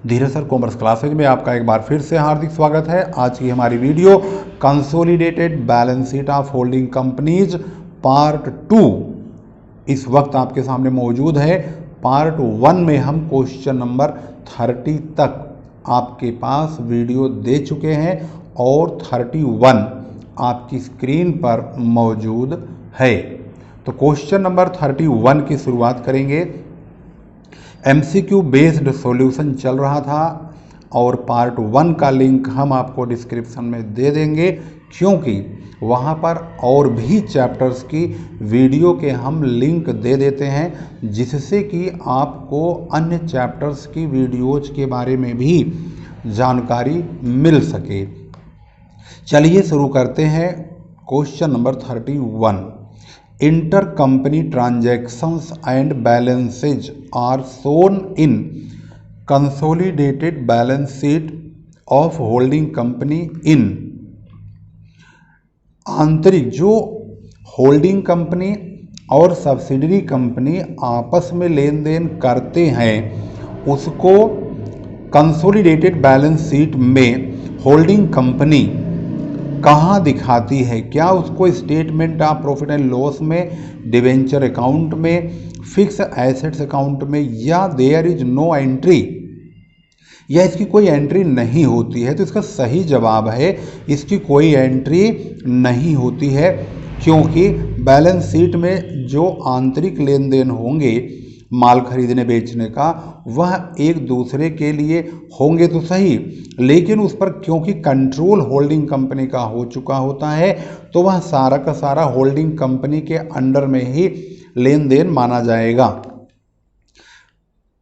धीरज sir commerce classes में आपका एक बार फिर से हार्दिक स्वागत है। आज की हमारी video consolidated balance sheet of holding companies part 2 इस वक्त आपके सामने मौजूद है। पार्ट 1 में हम क्वेश्चन नंबर 30 तक आपके पास वीडियो दे चुके हैं और 31 आपकी स्क्रीन पर मौजूद है। तो क्वेश्चन नंबर 31 की शुरुआत करेंगे। MCQ बेस्ड सॉल्यूशन चल रहा था और पार्ट 1 का लिंक हम आपको डिस्क्रिप्शन में दे देंगे, क्योंकि वहाँ पर और भी चैप्टर्स की वीडियो के हम लिंक दे देते हैं, जिससे कि आपको अन्य चैप्टर्स की वीडियोज के बारे में भी जानकारी मिल सके। चलिए शुरू करते हैं। Question number 31। Intercompany transactions and balances are shown in consolidated balance sheet of holding company in। आंतरिक जो होल्डिंग कंपनी और सब्सिडरी कंपनी आपस में लेन देन करते हैं उसको कंसोलिडेटेड बैलेंस शीट में होल्डिंग कंपनी कहाँ दिखाती है? क्या उसको statement of profit and loss में, डिवेंचर अकाउंट में, फिक्स एसेट्स अकाउंट में, या देयर इज नो एंट्री, या इसकी कोई एंट्री नहीं होती है? तो इसका सही जवाब है इसकी कोई एंट्री नहीं होती है, क्योंकि बैलेंस शीट में जो आंतरिक लेन देन होंगे माल खरीदने बेचने का, वह एक दूसरे के लिए होंगे तो सही, लेकिन उस पर क्योंकि कंट्रोल होल्डिंग कंपनी का हो चुका होता है तो वह सारा का सारा होल्डिंग कंपनी के अंडर में ही लेन देन माना जाएगा।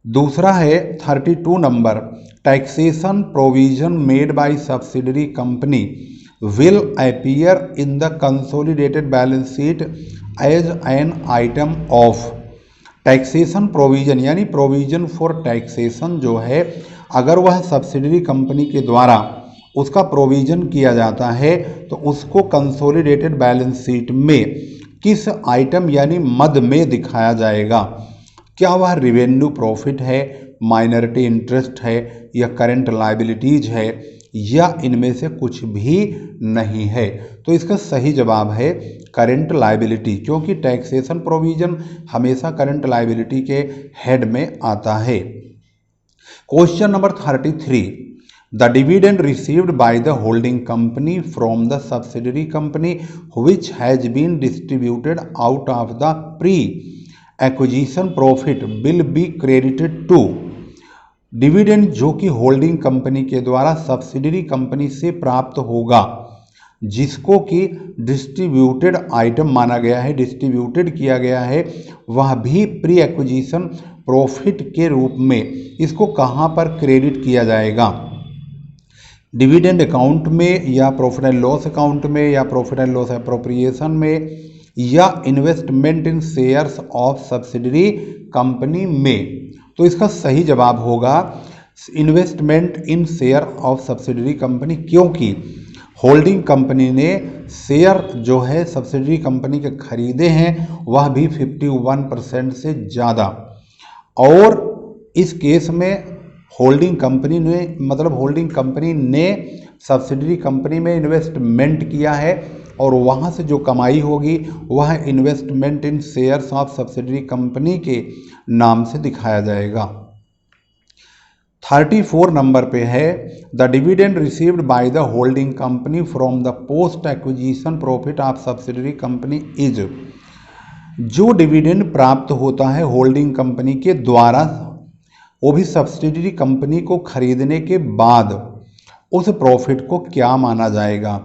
दूसरा है 32 number. Taxation provision made by subsidiary company will appear in the consolidated balance sheet as an item of. Taxation provision यानी प्रोविजन फॉर टैक्सेशन जो है, अगर वह सब्सिडरी कंपनी के द्वारा उसका प्रोविजन किया जाता है तो उसको कंसोलिडेटेड बैलेंस शीट में किस आइटम यानी मद में दिखाया जाएगा? क्या वह रिवेन्यू प्रॉफिट है, माइनॉरिटी इंटरेस्ट है, या करंट लायबिलिटीज है, या इनमें से कुछ भी नहीं है? तो इसका सही जवाब है करंट लायबिलिटी, क्योंकि टैक्सेशन प्रोविजन हमेशा करंट लायबिलिटी के हेड में आता है। Question number 33। The dividend received by the holding company from the subsidiary company which has been distributed out of the pre acquisition profit will be credited to. Dividend जो कि holding company के द्वारा subsidiary company से प्राप्त होगा, जिसको कि distributed item माना गया है, डिस्ट्रीब्यूटेड किया गया है, वह भी प्री एक्विजिशन प्रॉफिट के रूप में इसको कहाँ पर क्रेडिट किया जाएगा? डिविडेंड अकाउंट में, या प्रॉफिट एंड लॉस अकाउंट में, या प्रॉफिट एंड लॉस एप्रोप्रिएशन में, या investment in shares of subsidiary company में? तो इसका सही जवाब होगा investment in share of subsidiary company, क्योंकि होल्डिंग कंपनी ने शेयर जो है सब्सिडरी कंपनी के खरीदे हैं, वह भी 51% से ज़्यादा। और इस केस में होल्डिंग कंपनी ने सब्सिडरी कंपनी में इन्वेस्टमेंट किया है, और वहाँ से जो कमाई होगी वह investment in shares of subsidiary company के नाम से दिखाया जाएगा। 34 नंबर पे है। The dividend received by the holding company from the post acquisition profit of subsidiary company is. जो डिविडेंड प्राप्त होता है होल्डिंग कंपनी के द्वारा, वो भी सब्सिडरी कंपनी को खरीदने के बाद, उस प्रॉफिट को क्या माना जाएगा?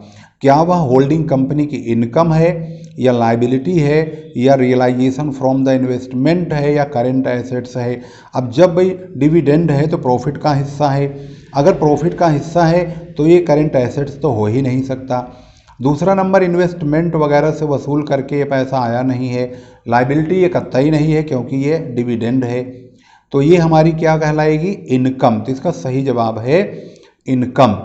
क्या वह होल्डिंग कंपनी की इनकम है, या लायबिलिटी है, या रियलाइजेशन फ्रॉम द इन्वेस्टमेंट है, या करेंट एसेट्स है? अब जब भाई डिविडेंड है तो प्रॉफिट का हिस्सा है, अगर प्रॉफिट का हिस्सा है तो ये करेंट एसेट्स तो हो ही नहीं सकता। दूसरा नंबर, इन्वेस्टमेंट वगैरह से वसूल करके ये पैसा आया नहीं है। लायबिलिटी ये कतई नहीं है, क्योंकि ये डिविडेंड है। तो ये हमारी क्या कहलाएगी? इनकम। तो इसका सही जवाब है इनकम।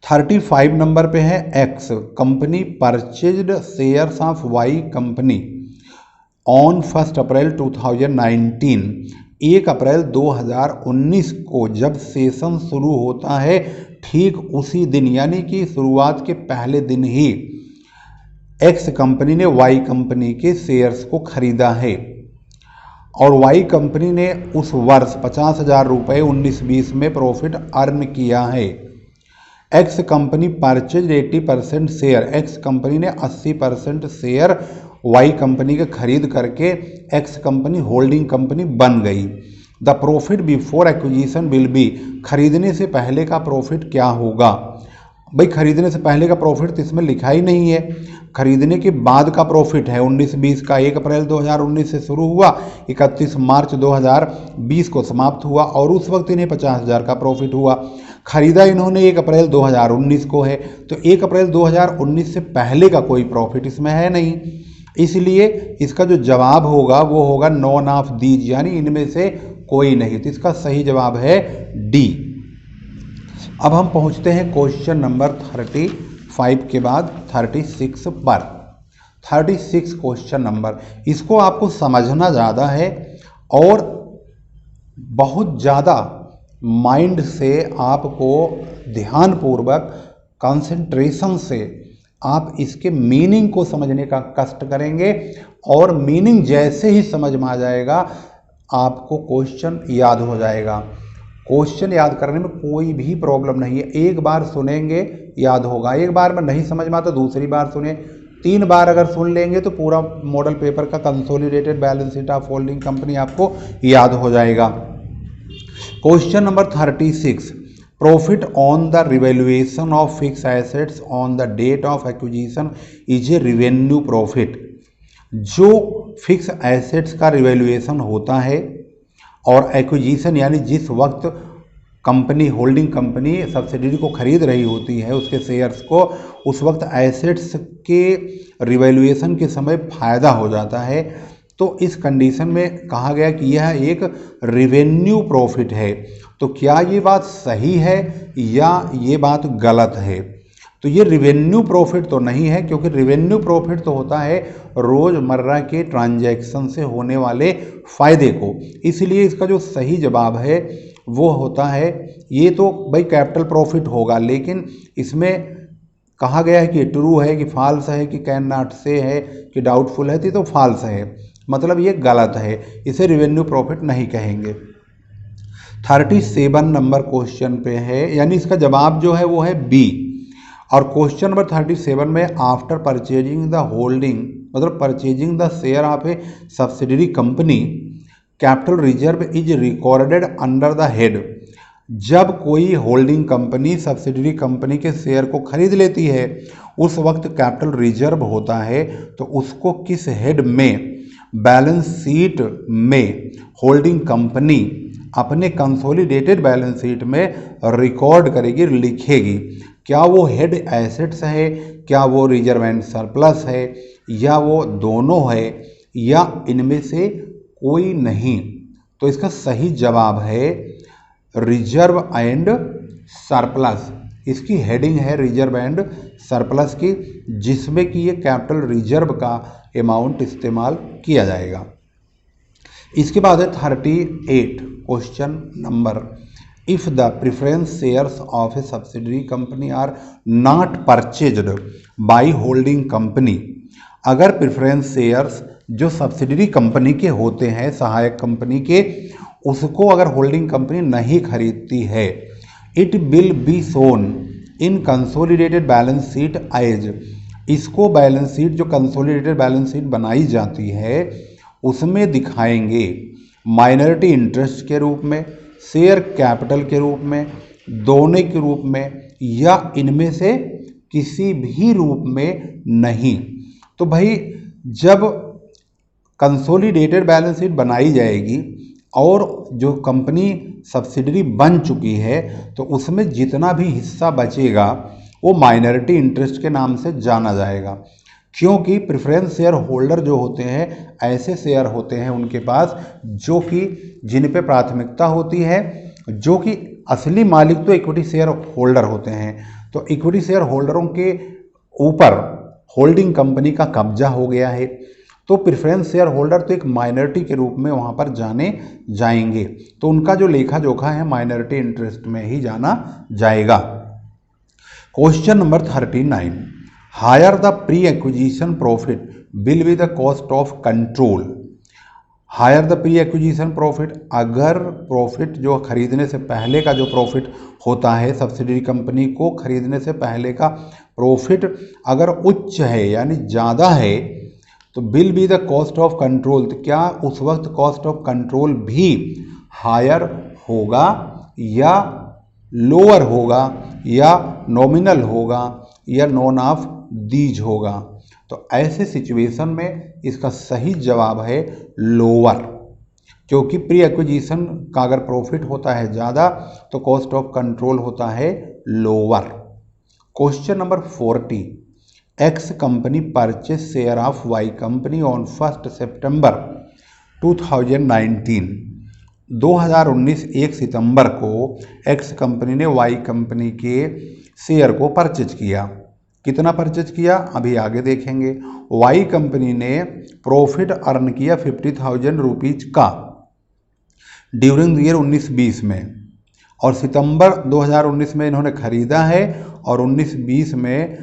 35 नंबर पे है। X company purchased shares of Y company on 1 April 2019 1 April 2019 को जब सेशन शुरू होता है, ठीक उसी दिन यानी कि शुरुआत के पहले दिन ही एक्स कंपनी ने वाई कंपनी के शेयर्स को खरीदा है और वाई कंपनी ने उस वर्ष 50,000 रुपये 19-20 में प्रॉफिट अर्न किया है। X company purchase 80% share, x company ने 80% शेयर वाई कंपनी के खरीद करके एक्स कंपनी होल्डिंग कंपनी बन गई। The profit before acquisition will be, खरीदने से पहले का प्रॉफिट क्या होगा? भाई खरीदने से पहले का प्रॉफिट तो इसमें लिखा ही नहीं है, खरीदने के बाद का प्रॉफिट है 19-20 का। 1 अप्रैल 2019 से शुरू हुआ, 31 मार्च 2020 को समाप्त हुआ और उस वक्त इन्हें 50,000 का प्रॉफिट हुआ। खरीदा इन्होंने 1 अप्रैल 2019 को है, तो 1 अप्रैल 2019 से पहले का कोई प्रॉफिट इसमें है नहीं, इसलिए इसका जो जवाब होगा वो होगा नॉन ऑफ दीज, यानी इनमें से कोई नहीं। तो इसका सही जवाब है डी। अब हम पहुंचते हैं क्वेश्चन नंबर 35 के बाद 36 पर। 36 क्वेश्चन नंबर, इसको आपको समझना ज़्यादा है और बहुत ज़्यादा माइंड से आपको ध्यानपूर्वक कंसंट्रेशन से आप इसके मीनिंग को समझने का कष्ट करेंगे और मीनिंग जैसे ही समझ में आ जाएगा आपको क्वेश्चन याद हो जाएगा। क्वेश्चन याद करने में कोई भी प्रॉब्लम नहीं है, एक बार सुनेंगे याद होगा, एक बार में नहीं समझ में आता दूसरी बार सुने, 3 बार अगर सुन लेंगे तो पूरा मॉडल पेपर का consolidated balance sheet of holding company आपको याद हो जाएगा। Question number 36, profit on the revaluation of fix assets on the date of acquisition is a revenue profit. जो फिक्स एसेट्स का रिवैल्यूएशन होता है और एक्विजिशन यानी जिस वक्त कंपनी होल्डिंग कंपनी सब्सिडरी को खरीद रही होती है उसके शेयर्स को, उस वक्त एसेट्स के रिवैल्यूएशन के समय फ़ायदा हो जाता है, तो इस कंडीशन में कहा गया कि यह एक रिवेन्यू प्रॉफिट है। तो क्या ये बात सही है या ये बात गलत है? तो ये रिवेन्यू प्रॉफिट तो नहीं है, क्योंकि रिवेन्यू प्रॉफिट तो होता है रोज़मर्रा के ट्रांजैक्शन से होने वाले फ़ायदे को, इसलिए इसका जो सही जवाब है वो होता है, ये तो भाई कैपिटल प्रॉफिट होगा, लेकिन इसमें कहा गया है कि ट्रू है कि फॉल्स है कि कैन नॉट से है कि डाउटफुल है, तो फॉल्स है, मतलब ये गलत है, इसे रिवेन्यू प्रॉफिट नहीं कहेंगे। 37 नंबर क्वेश्चन पे है, यानी इसका जवाब जो है वो है बी। और क्वेश्चन नंबर 37 में आफ्टर परचेजिंग द होल्डिंग, मतलब purchasing the share of a subsidiary company, capital reserve is recorded under the head. जब कोई होल्डिंग कंपनी सब्सिडरी कंपनी के शेयर को खरीद लेती है उस वक्त कैपिटल रिजर्व होता है, तो उसको किस हेड में बैलेंस शीट में होल्डिंग कंपनी अपने कंसोलिडेटेड बैलेंस शीट में रिकॉर्ड करेगी, लिखेगी? क्या वो हेड एसेट्स है, क्या वो रिजर्व एंड सरप्लस है, या वो दोनों है, या इनमें से कोई नहीं? तो इसका सही जवाब है रिजर्व एंड सरप्लस। इसकी हेडिंग है रिजर्व एंड सरप्लस की, जिसमें कि ये कैपिटल रिजर्व का अमाउंट इस्तेमाल किया जाएगा। इसके बाद है 38 question number, if the preference shares of a subsidiary company are not purchased by holding company. अगर प्रिफरेंस शेयर्स जो सब्सिडरी कंपनी के होते हैं, सहायक कंपनी के, उसको अगर होल्डिंग कंपनी नहीं खरीदती है, it will be shown in consolidated balance sheet as. इसको बैलेंस शीट जो कंसोलिडेटेड बैलेंस शीट बनाई जाती है उसमें दिखाएंगे माइनॉरिटी इंटरेस्ट के रूप में, शेयर कैपिटल के रूप में, दोनों के रूप में, या इनमें से किसी भी रूप में नहीं। तो भाई जब कंसोलिडेटेड बैलेंस शीट बनाई जाएगी और जो कंपनी सब्सिडरी बन चुकी है तो उसमें जितना भी हिस्सा बचेगा वो माइनॉरिटी इंटरेस्ट के नाम से जाना जाएगा, क्योंकि प्रेफरेंस शेयर होल्डर जो होते हैं ऐसे शेयर होते हैं उनके पास जो कि जिन पे प्राथमिकता होती है, जो कि असली मालिक तो इक्विटी शेयर होल्डर होते हैं। तो इक्विटी शेयर होल्डरों के ऊपर होल्डिंग कंपनी का कब्जा हो गया है, तो प्रेफरेंस शेयर होल्डर तो एक माइनॉरिटी के रूप में वहाँ पर जाने जाएंगे, तो उनका जो लेखा जोखा है माइनॉरिटी इंटरेस्ट में ही जाना जाएगा। Question number 39, higher the pre acquisition profit will be the cost of control. Higher the pre acquisition profit, अगर प्रॉफिट जो खरीदने से पहले का जो प्रॉफिट होता है, सब्सिडरी कंपनी को खरीदने से पहले का प्रॉफिट अगर उच्च है यानी ज़्यादा है, तो will be the cost of control, तो क्या उस वक्त कॉस्ट ऑफ कंट्रोल भी हायर होगा या लोअर होगा या नॉमिनल होगा या नॉन ऑफ दीज होगा। तो ऐसे सिचुएशन में इसका सही जवाब है लोअर, क्योंकि प्री एक्विजिशन का अगर प्रॉफिट होता है ज़्यादा तो कॉस्ट ऑफ कंट्रोल होता है lower. Question number 40, X company purchase share of Y company on 1 September 2019। 2019 1 सितंबर को एक्स कंपनी ने वाई कंपनी के शेयर को परचेज किया। कितना परचेज किया अभी आगे देखेंगे। वाई कंपनी ने प्रॉफिट अर्न किया 50,000 रुपीज का ड्यूरिंग ईयर 19-20 में, और सितंबर 2019 में इन्होंने खरीदा है, और 19-20 में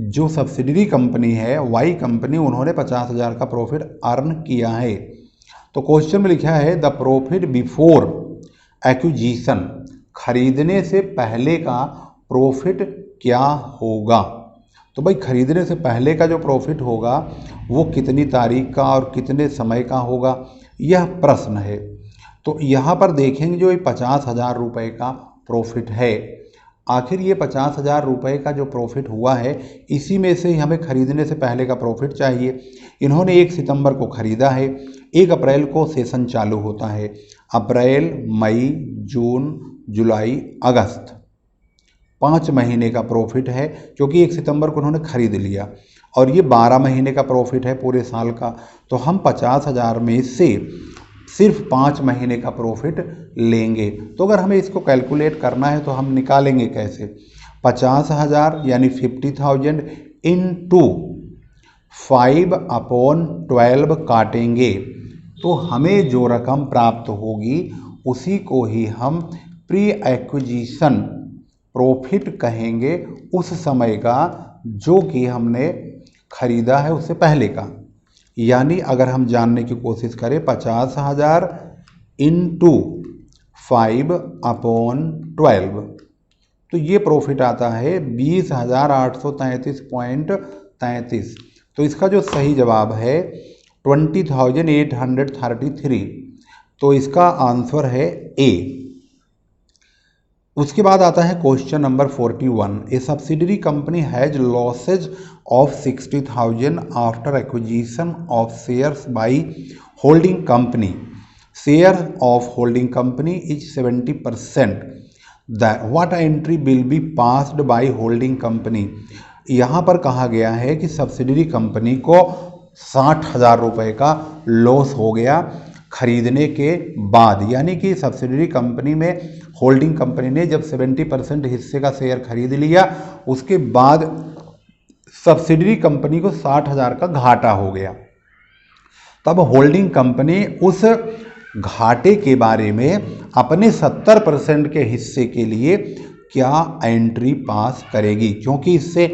जो सब्सिडरी कंपनी है वाई कंपनी, उन्होंने 50,000 का प्रॉफिट अर्न किया है। तो क्वेश्चन में लिखा है द प्रॉफिट बिफोर एक्विजिशन, खरीदने से पहले का प्रॉफिट क्या होगा। तो भाई खरीदने से पहले का जो प्रॉफिट होगा वो कितनी तारीख का और कितने समय का होगा, यह प्रश्न है। तो यहाँ पर देखेंगे जो ये 50,000 रुपये का प्रॉफिट है, आखिर ये 50,000 रुपये का जो प्रॉफिट हुआ है इसी में से ही हमें खरीदने से पहले का प्रॉफिट चाहिए। इन्होंने 1 सितंबर को खरीदा है, 1 अप्रैल को सेशन चालू होता है, अप्रैल मई जून जुलाई अगस्त 5 महीने का प्रॉफिट है, क्योंकि 1 सितंबर को उन्होंने खरीद लिया, और ये 12 महीने का प्रॉफिट है पूरे साल का। तो हम 50,000 में से सिर्फ 5 महीने का प्रॉफिट लेंगे। तो अगर हमें इसको कैलकुलेट करना है तो हम निकालेंगे कैसे, 50,000 यानी 50,000 इंटू 5/12 काटेंगे, तो हमें जो रकम प्राप्त होगी उसी को ही हम प्री एक्विजिशन प्रॉफिट कहेंगे, उस समय का जो कि हमने खरीदा है उससे पहले का। यानी अगर हम जानने की कोशिश करें 50,000 इंटू 5/12, तो ये प्रॉफिट आता है 20,833.33। तो इसका जो सही जवाब है 20,833, तो इसका आंसर है ए। उसके बाद आता है question number 41, A subsidiary company has losses of 60,000 after acquisition of shares by holding company, share of holding company is 70%, what entry will be passed by holding company. यहाँ पर कहा गया है कि सब्सिडरी कंपनी को 60,000 रुपये का लॉस हो गया खरीदने के बाद, यानी कि सब्सिडरी कंपनी में होल्डिंग कंपनी ने जब 70% हिस्से का शेयर खरीद लिया, उसके बाद सब्सिडरी कंपनी को 60,000 का घाटा हो गया। तब होल्डिंग कंपनी उस घाटे के बारे में अपने 70% के हिस्से के लिए क्या एंट्री पास करेगी, क्योंकि इससे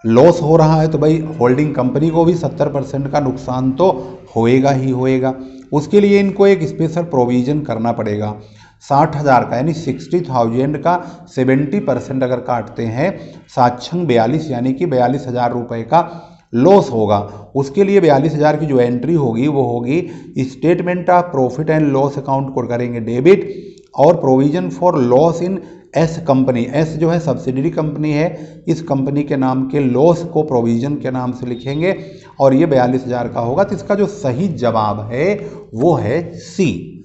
लॉस हो रहा है तो भाई होल्डिंग कंपनी को भी 70% का नुकसान तो होएगा ही होएगा। उसके लिए इनको एक स्पेशल प्रोविज़न करना पड़ेगा। 60,000 का यानी 60,000 का 70% अगर काटते हैं 7×42 यानी कि 42,000 रुपये का लॉस होगा। उसके लिए 42,000 की जो एंट्री होगी वो होगी statement of profit and loss account को करेंगे डेबिट, और provision for loss in S company, S जो है सब्सिडरी कंपनी है, इस कंपनी के नाम के लॉस को प्रोविजन के नाम से लिखेंगे, और ये 42,000 का होगा। तो इसका जो सही जवाब है वो है सी।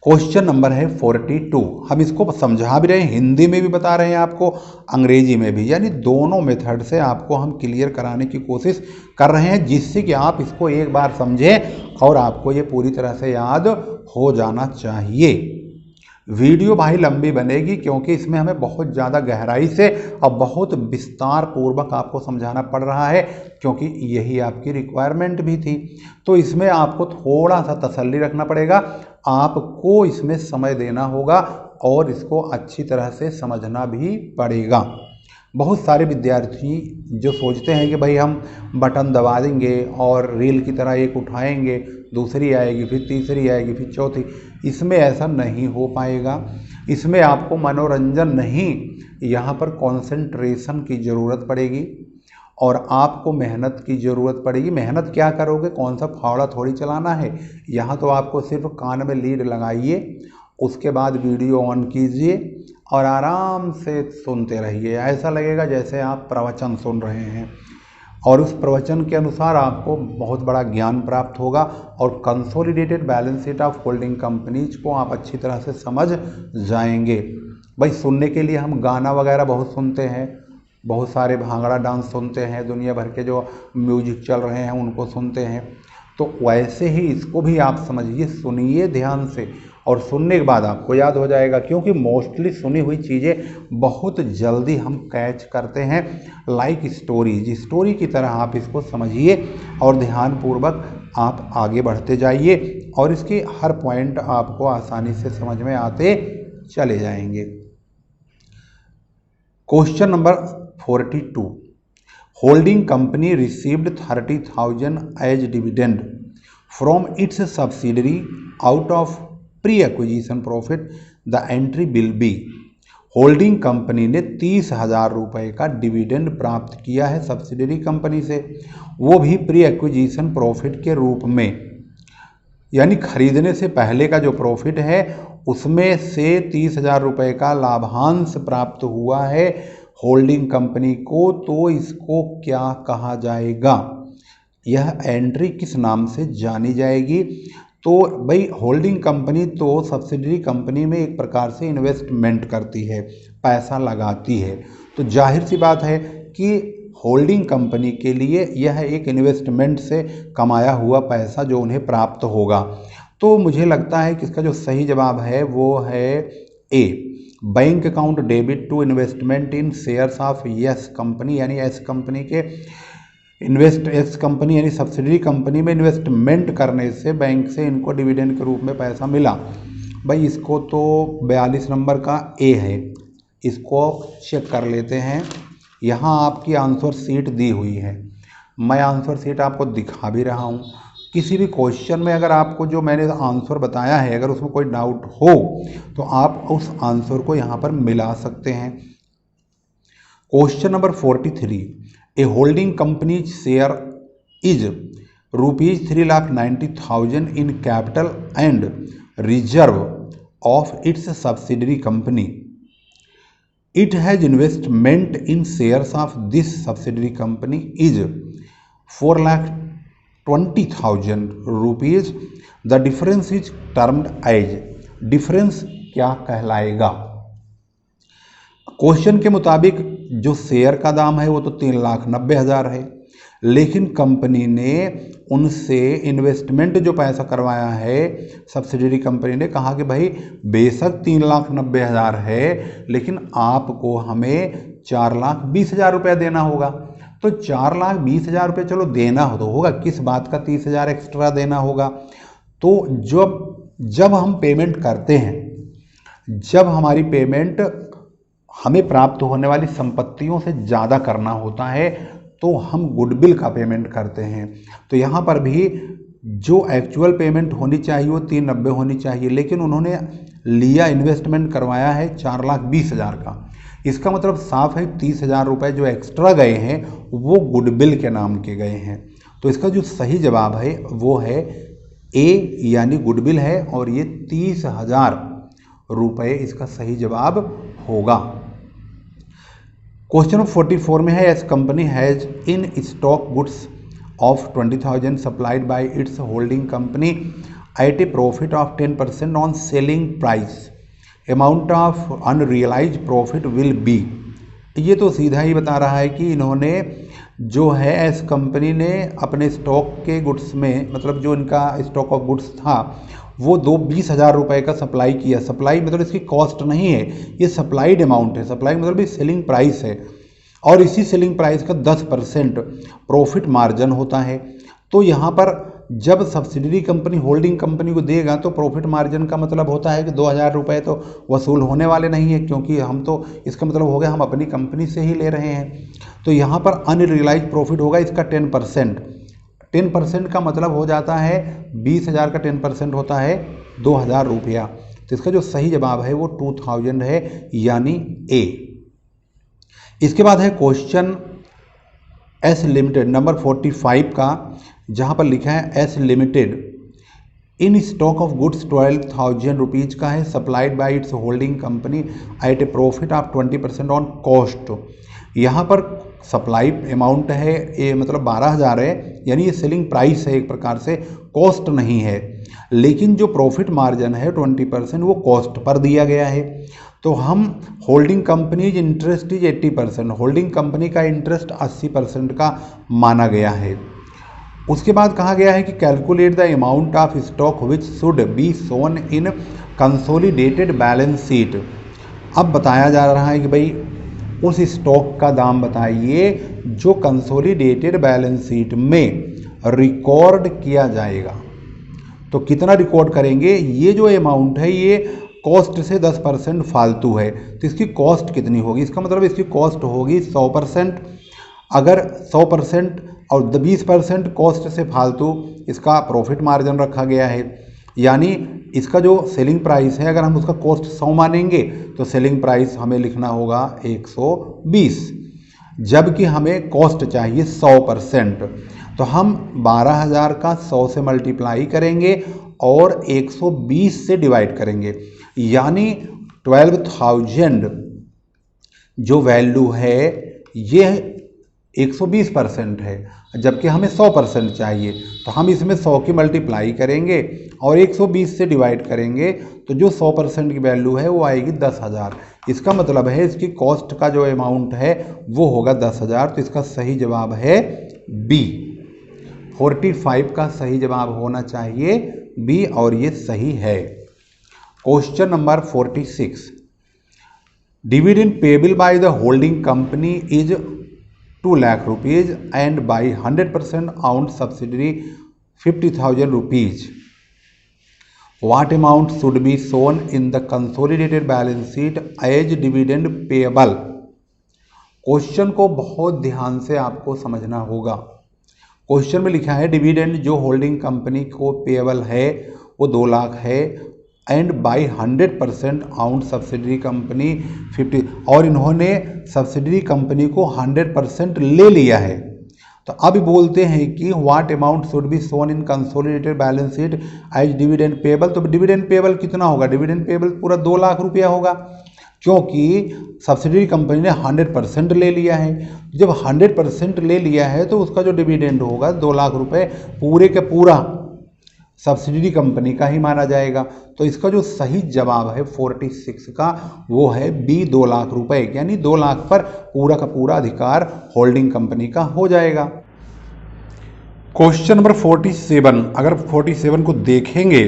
क्वेश्चन नंबर है 42, हम इसको समझा भी रहे हैं, हिंदी में भी बता रहे हैं आपको, अंग्रेजी में भी, यानी दोनों मेथड से आपको हम क्लियर कराने की कोशिश कर रहे हैं, जिससे कि आप इसको एक बार समझें और आपको ये पूरी तरह से याद हो जाना चाहिए। वीडियो भाई लंबी बनेगी क्योंकि इसमें हमें बहुत ज़्यादा गहराई से और बहुत विस्तार पूर्वक आपको समझाना पड़ रहा है, क्योंकि यही आपकी रिक्वायरमेंट भी थी। तो इसमें आपको थोड़ा सा तसल्ली रखना पड़ेगा, आपको इसमें समय देना होगा और इसको अच्छी तरह से समझना भी पड़ेगा। बहुत सारे विद्यार्थी जो सोचते हैं कि भाई हम बटन दबा देंगे और रील की तरह एक उठाएंगे, दूसरी आएगी, फिर तीसरी आएगी, फिर चौथी, इसमें ऐसा नहीं हो पाएगा। इसमें आपको मनोरंजन नहीं, यहाँ पर कंसंट्रेशन की ज़रूरत पड़ेगी और आपको मेहनत की ज़रूरत पड़ेगी। मेहनत क्या करोगे, कौन सा फावड़ा थोड़ी चलाना है। यहाँ तो आपको सिर्फ कान में लीड लगाइए, उसके बाद वीडियो ऑन कीजिए और आराम से सुनते रहिए। ऐसा लगेगा जैसे आप प्रवचन सुन रहे हैं और उस प्रवचन के अनुसार आपको बहुत बड़ा ज्ञान प्राप्त होगा और consolidated balance sheet of holding companies को आप अच्छी तरह से समझ जाएंगे। भाई सुनने के लिए हम गाना वगैरह बहुत सुनते हैं, बहुत सारे भांगड़ा डांस सुनते हैं, दुनिया भर के जो म्यूजिक चल रहे हैं उनको सुनते हैं। तो वैसे ही इसको भी आप समझिए, सुनिए ध्यान से और सुनने के बाद आपको याद हो जाएगा, क्योंकि मोस्टली सुनी हुई चीज़ें बहुत जल्दी हम कैच करते हैं। लाइक स्टोरी की तरह आप इसको समझिए और ध्यानपूर्वक आप आगे बढ़ते जाइए और इसके हर पॉइंट आपको आसानी से समझ में आते चले जाएंगे। Question number 42, holding company received 30,000 as dividend from its subsidiary out of pre acquisition profit, the entry will be. Holding company ने 30,000 रुपये का डिविडेंड प्राप्त किया है सब्सिडरी कंपनी से, वो भी प्री एक्विजिशन प्रॉफिट के रूप में, यानी खरीदने से पहले का जो प्रॉफिट है उसमें से 30,000 रुपये का लाभांश प्राप्त हुआ है होल्डिंग कंपनी को। तो इसको क्या कहा जाएगा, यह एंट्री किस नाम से जानी जाएगी। तो भाई होल्डिंग कंपनी तो सब्सिडरी कंपनी में एक प्रकार से इन्वेस्टमेंट करती है, पैसा लगाती है, तो जाहिर सी बात है कि होल्डिंग कंपनी के लिए यह एक इन्वेस्टमेंट से कमाया हुआ पैसा जो उन्हें प्राप्त होगा। तो मुझे लगता है कि इसका जो सही जवाब है वो है A, bank account debit to investment in shares of yes company, यानी एस कंपनी के एस कंपनी यानी सब्सिडरी कंपनी में इन्वेस्टमेंट करने से बैंक से इनको डिविडेंड के रूप में पैसा मिला। भाई इसको तो 42 नंबर का ए है, इसको चेक कर लेते हैं। यहाँ आपकी आंसर शीट दी हुई है, मैं आंसर शीट आपको दिखा भी रहा हूँ। किसी भी क्वेश्चन में अगर आपको जो मैंने आंसर बताया है अगर उसमें कोई डाउट हो तो आप उस आंसर को यहाँ पर मिला सकते हैं। Question number 43, A holding company share is ₹3,90,000 in capital and reserve of its subsidiary company. It has investment in shares of this subsidiary company is ₹4,20,000. The difference is termed as, difference क्या कहलाएगा। Question के मुताबिक जो share का दाम है वो तो 3,90,000 है, लेकिन कंपनी ने उनसे इन्वेस्टमेंट जो पैसा करवाया है सब्सिडरी कंपनी ने कहा कि भाई बेशक 3,90,000 है लेकिन आपको हमें 4,20,000 रुपया देना होगा। तो 4,20,000 रुपये चलो देना हो तो होगा, किस बात का 30,000 एक्स्ट्रा देना होगा। तो जब हम पेमेंट करते हैं, जब हमारी पेमेंट हमें प्राप्त होने वाली संपत्तियों से ज़्यादा करना होता है तो हम गुडविल का पेमेंट करते हैं। तो यहाँ पर भी जो एक्चुअल पेमेंट होनी चाहिए वो 390 होनी चाहिए, लेकिन उन्होंने लिया इन्वेस्टमेंट करवाया है 4,20,000 का। इसका मतलब साफ है 30,000 रुपये जो एक्स्ट्रा गए हैं वो गुडविल के नाम के गए हैं। तो इसका जो सही जवाब है वो है ए, यानी गुडविल है और ये 30,000 रुपये इसका सही जवाब होगा। क्वेश्चन 44 में है, S company has in stock goods of 20,000 supplied by its holding company at a profit of 10% on selling price, amount of unrealised profit will be. ये तो सीधा ही बता रहा है कि इन्होंने जो है एस कंपनी ने अपने स्टॉक के गुड्स में, मतलब जो इनका स्टॉक ऑफ गुड्स था वो 20,000 रुपये का सप्लाई किया। सप्लाई मतलब इसकी कॉस्ट नहीं है, ये सप्लाइड अमाउंट है। सप्लाई मतलब ये सेलिंग प्राइस है, और इसी सेलिंग प्राइस का 10% प्रॉफिट मार्जिन होता है। तो यहाँ पर जब सब्सिडरी कंपनी होल्डिंग कंपनी को देगा तो प्रॉफिट मार्जिन का मतलब होता है कि 2,000 रुपये तो वसूल होने वाले नहीं है, क्योंकि हम तो, इसका मतलब हो गया हम अपनी कंपनी से ही ले रहे हैं। तो यहाँ पर अनरियलाइज प्रॉफिट होगा इसका 10%। 10% का मतलब हो जाता है 20,000 का 10% होता है 2,000 रुपया। तो इसका जो सही जवाब है वो 2000 है, यानी ए। इसके बाद है क्वेश्चन एस लिमिटेड नंबर 45 का, जहाँ पर लिखा है S limited in stock of goods 12,000 rupees का है, supplied by its holding company at a profit of 20% on cost. यहाँ पर सप्लाई अमाउंट है ये, मतलब 12,000 है, यानी ये सेलिंग प्राइस है एक प्रकार से, कॉस्ट नहीं है। लेकिन जो प्रॉफिट मार्जिन है 20% वो कॉस्ट पर दिया गया है। तो हम holding company interest is 80%, holding company का इंटरेस्ट 80% का माना गया है। उसके बाद कहा गया है कि calculate the amount of stock which should be shown in consolidated balance sheet. अब बताया जा रहा है कि भाई उस स्टॉक का दाम बताइए जो कंसोलिडेटेड बैलेंस शीट में रिकॉर्ड किया जाएगा। तो कितना रिकॉर्ड करेंगे? ये जो अमाउंट है ये कॉस्ट से 10% फालतू है, तो इसकी कॉस्ट कितनी होगी? इसका मतलब इसकी कॉस्ट होगी 100%। अगर 100% और 20% कॉस्ट से फालतू इसका प्रॉफिट मार्जिन रखा गया है, यानी इसका जो सेलिंग प्राइस है अगर हम उसका कॉस्ट 100 मानेंगे तो सेलिंग प्राइस हमें लिखना होगा 120, जबकि हमें कॉस्ट चाहिए 100%। तो हम 12,000 का 100 से मल्टीप्लाई करेंगे और 120 से डिवाइड करेंगे, यानी 12,000 जो वैल्यू है ये 120% है, जबकि हमें 100% चाहिए। तो हम इसमें 100 की मल्टीप्लाई करेंगे और 120 से डिवाइड करेंगे, तो जो 100% की वैल्यू है वो आएगी 10,000। इसका मतलब है इसकी कॉस्ट का जो अमाउंट है वो होगा 10,000। तो इसका सही जवाब है बी। 45 का सही जवाब होना चाहिए बी, और ये सही है। Question number 46, dividend payable by the holding company is 2 lakh rupees and by 100% owned subsidiary 50,000 rupees. What amount should be shown in the consolidated balance sheet as dividend payable? Question को बहुत ध्यान से आपको समझना होगा। क्वेश्चन में लिखा है डिविडेंड जो होल्डिंग कंपनी को पेएबल है वो 2 लाख है, एंड बाई 100% आउंड सब्सिडरी कंपनी 50, और इन्होंने सब्सिडरी कंपनी को 100% ले लिया है। तो अब बोलते हैं कि what amount should be shown in consolidated balance sheet as dividend payable. तो डिविडेंड पेएबल कितना होगा? डिविडेंड पेएबल पूरा 2 लाख रुपया होगा, क्योंकि सब्सिडरी कंपनी ने 100% ले लिया है। जब 100% ले लिया है तो उसका जो डिविडेंड होगा 2 लाख रुपए पूरे के पूरा सब्सिडरी कंपनी का ही माना जाएगा। तो इसका जो सही जवाब है 46 का वो है बी, 2 लाख रुपए, यानी 2 लाख पर पूरा का पूरा अधिकार होल्डिंग कंपनी का हो जाएगा। क्वेश्चन नंबर 47, अगर 47 को देखेंगे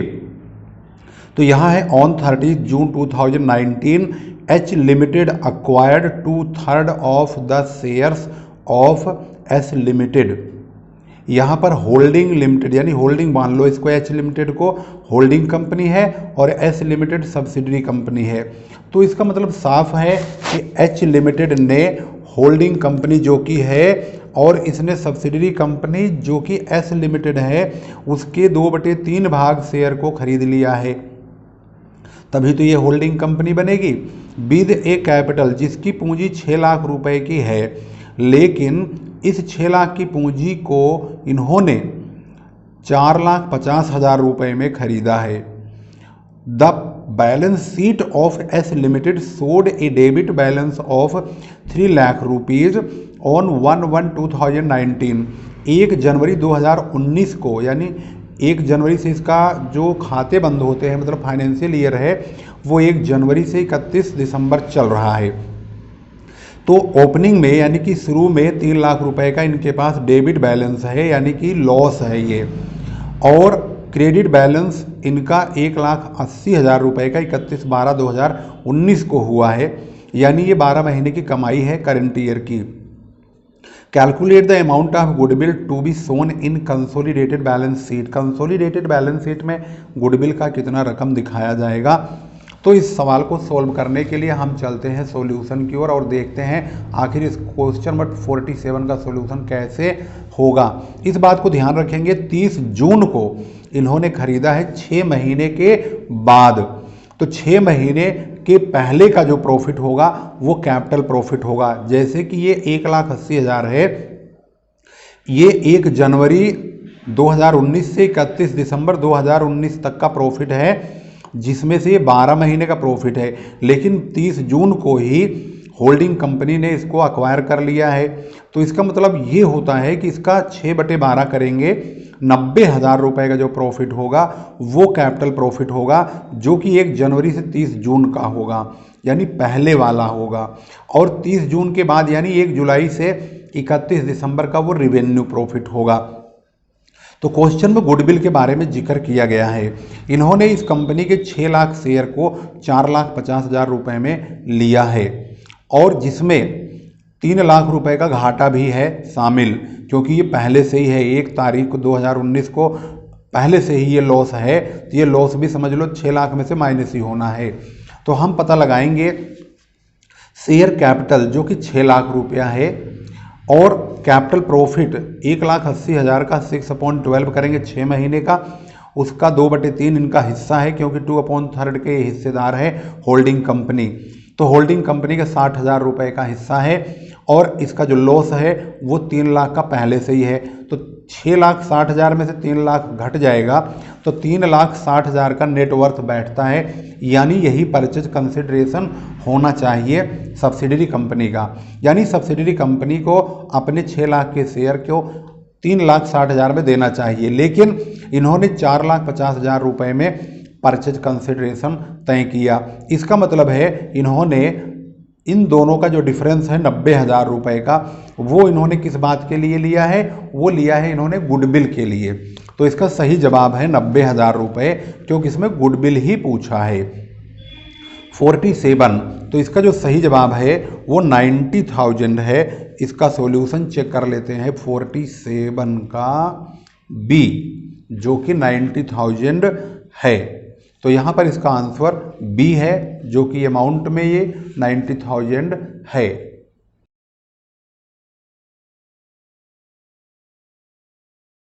तो यहाँ है on 30 June 2019 H limited acquired 2/3 of the shares of S limited. यहाँ पर होल्डिंग लिमिटेड, यानी होल्डिंग मान लो इसको, एच लिमिटेड को होल्डिंग कंपनी है और एस लिमिटेड सब्सिडरी कंपनी है। तो इसका मतलब साफ है कि एच लिमिटेड ने होल्डिंग कंपनी जो कि है और इसने सब्सिडरी कंपनी जो कि एस लिमिटेड है उसके 2/3 भाग शेयर को खरीद लिया है, तभी तो ये होल्डिंग कंपनी बनेगी। विद ए कैपिटल, जिसकी पूंजी 6 लाख रुपए की है, लेकिन इस 6 लाख की पूंजी को इन्होंने 4,50,000 रुपए में खरीदा है। The balance sheet of S limited showed A debit balance of 3 lakh rupees on 1/1/2019। 1 जनवरी 2019 को, यानी 1 जनवरी से इसका जो खाते बंद होते हैं, मतलब फाइनेंशियल ईयर है वो 1 जनवरी से 31 दिसंबर चल रहा है। तो ओपनिंग में यानी कि शुरू में 3 लाख रुपए का इनके पास डेबिट बैलेंस है, यानी कि लॉस है ये, और क्रेडिट बैलेंस इनका 1,80,000 रुपये का 31/12/2019 को हुआ है, यानी ये 12 महीने की कमाई है करंट ईयर की। Calculate the amount of goodwill to be shown in consolidated balance sheet. Consolidated balance sheet में गुडविल का कितना रकम दिखाया जाएगा। तो इस सवाल को सॉल्व करने के लिए हम चलते हैं सॉल्यूशन की ओर और देखते हैं आखिर इस क्वेश्चन नंबर 47 का सॉल्यूशन कैसे होगा। इस बात को ध्यान रखेंगे 30 जून को इन्होंने खरीदा है 6 महीने के बाद, तो 6 महीने के पहले का जो प्रॉफिट होगा वो कैपिटल प्रॉफिट होगा। जैसे कि ये 1,80,000 है, ये 1 जनवरी 2019 से 31 दिसंबर 2019 तक का प्रॉफिट है, जिसमें से ये 12 महीने का प्रॉफिट है, लेकिन 30 जून को ही होल्डिंग कंपनी ने इसको अक्वायर कर लिया है। तो इसका मतलब ये होता है कि इसका 6/12 करेंगे, 90,000 रुपये का जो प्रॉफिट होगा वो कैपिटल प्रॉफिट होगा, जो कि 1 जनवरी से 30 जून का होगा, यानी पहले वाला होगा। और 30 जून के बाद यानी 1 जुलाई से 31 दिसंबर का वो रिवेन्यू प्रॉफिट होगा। तो क्वेश्चन में गुडविल के बारे में जिक्र किया गया है। इन्होंने इस कंपनी के 6 लाख शेयर को 4,50,000 रुपये में लिया है, और जिसमें 3 लाख रुपए का घाटा भी है शामिल, क्योंकि ये पहले से ही है 1 तारीख को 2019 को पहले से ही ये लॉस है, तो ये लॉस भी समझ लो 6 लाख में से माइनस ही होना है। तो हम पता लगाएंगे शेयर कैपिटल जो कि 6 लाख रुपया है, और कैपिटल प्रॉफिट 1,80,000 का 6/12 करेंगे 6 महीने का, उसका 2/3 इनका हिस्सा है, क्योंकि 2/3 के हिस्सेदार है होल्डिंग कंपनी। तो होल्डिंग कंपनी का 60,000 रुपये का हिस्सा है, और इसका जो लॉस है वो 3 लाख का पहले से ही है। तो 6,60,000 में से 3 लाख घट जाएगा, तो 3,60,000 का नेटवर्थ बैठता है, यानी यही परचेज कंसिडरेशन होना चाहिए सब्सिडरी कंपनी का। यानी सब्सिडरी कंपनी को अपने 6 लाख के शेयर को 3,60,000 में देना चाहिए, लेकिन इन्होंने 4,50,000 रुपये में परचेज कंसिडरेशन तय किया। इसका मतलब है इन्होंने इन दोनों का जो डिफरेंस है 90,000 रुपये का, वो इन्होंने किस बात के लिए लिया है, वो लिया है इन्होंने गुडविल के लिए। तो इसका सही जवाब है 90,000 रुपये, क्योंकि इसमें गुडविल ही पूछा है। 47, तो इसका जो सही जवाब है वो 90,000 है। इसका सॉल्यूशन चेक कर लेते हैं 47 का बी, जो कि 90,000 है। तो यहाँ पर इसका आंसर बी है, जो कि अमाउंट में ये 90,000 है।